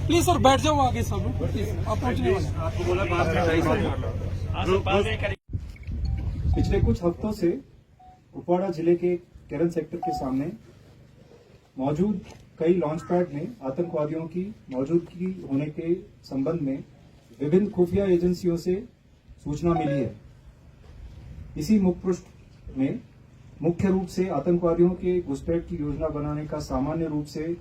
Please sir बैठ जाओ आगे सब लोग प्लीज आप पहुंचने वाले आपको बोला पिछले कुछ हफ्तों से कुपवाड़ा जिले के केरन सेक्टर के सामने मौजूद कई लॉन्च पैड में आतंकवादियों की मौजूदगी होने के संबंध में विभिन्न खुफिया एजेंसियों से सूचना मिली है। इसी मुखपृष्ठ में मुख्य रूप से आतंकवादियों के घुसपैठ की योजना बनाने का सामान्य रूप से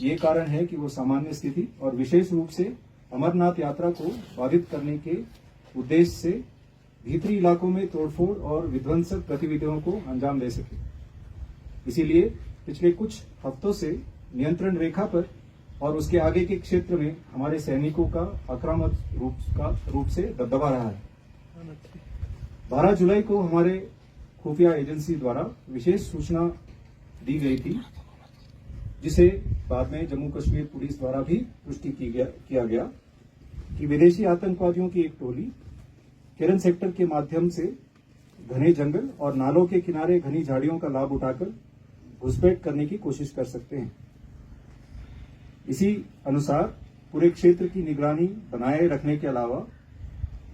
ये कारण है कि वो सामान्य स्थिति और विशेष रूप से अमरनाथ यात्रा को बाधित करने के उद्देश्य से भीतरी इलाकों में तोड़फोड़ और विध्वंसक गतिविधियों को अंजाम दे सके। इसीलिए पिछले कुछ हफ्तों से नियंत्रण रेखा पर और उसके आगे के क्षेत्र में हमारे सैनिकों का आक्रामक रूप से दबदबा रहा है। 12 जुलाई को हमारे खुफिया एजेंसी द्वारा विशेष सूचना दी गई थी, जिसे बाद में जम्मू कश्मीर पुलिस द्वारा भी पुष्टि किया गया कि विदेशी आतंकवादियों की एक टोली केरन सेक्टर के माध्यम से घने जंगल और नालों के किनारे घनी झाड़ियों का लाभ उठाकर घुसपैठ करने की कोशिश कर सकते हैं। इसी अनुसार पूरे क्षेत्र की निगरानी बनाए रखने के अलावा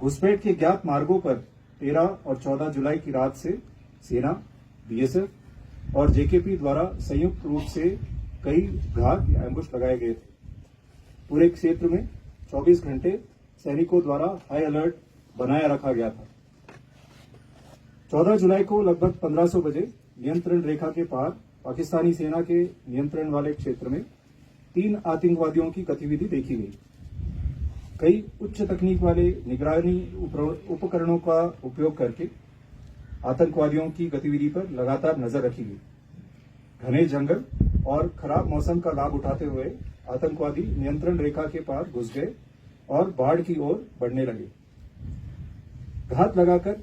घुसपैठ के ज्ञात मार्गों पर 13 और 14 जुलाई की रात से सेना, बीएसएफ और जेकेपी द्वारा संयुक्त रूप से कई घात या एम्बुश लगाए गए थे। पूरे क्षेत्र में 24 घंटे सैनिकों द्वारा हाई अलर्ट बनाया रखा गया था। 14 जुलाई को लगभग 1500 बजे नियंत्रण रेखा के पार पाकिस्तानी सेना के नियंत्रण वाले क्षेत्र में 3 आतंकवादियों की गतिविधि देखी गई। कई उच्च तकनीक वाले निगरानी उपकरणों का उपयोग करके आतंकवादियों की गतिविधि पर लगातार नजर रखी गई। घने जंगल और खराब मौसम का लाभ उठाते हुए आतंकवादी नियंत्रण रेखा के पार घुस गए और बाढ़ की ओर बढ़ने लगे। घात लगाकर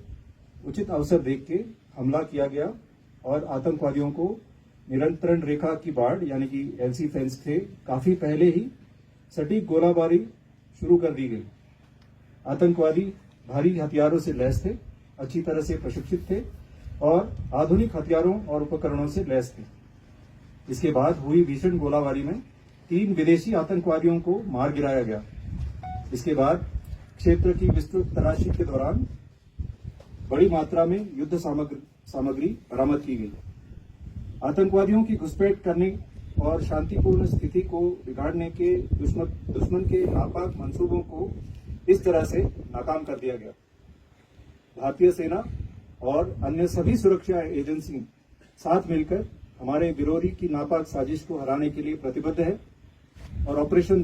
उचित अवसर देख के हमला किया गया और आतंकवादियों को नियंत्रण रेखा की बाढ़ यानी कि एलसी फेंस से काफी पहले ही सटीक गोलाबारी शुरू कर दी गई। आतंकवादी भारी हथियारों से लैस थे, अच्छी तरह से प्रशिक्षित थे और आधुनिक हथियारों और उपकरणों से लैस थे। इसके बाद हुई भीषण गोलाबारी में 3 विदेशी आतंकवादियों को मार गिराया गया। इसके बाद क्षेत्र की विस्तृत तलाशी के दौरान बड़ी मात्रा में युद्ध सामग्री बरामद की गई। आतंकवादियों की घुसपैठ करने और शांतिपूर्ण स्थिति को बिगाड़ने के दुश्मन के नापाक मंसूबों को इस तरह से नाकाम कर दिया गया। भारतीय सेना और अन्य सभी सुरक्षा एजेंसी साथ मिलकर हमारे विरोधी की नापाक साजिश को हराने के लिए प्रतिबद्ध है और ऑपरेशन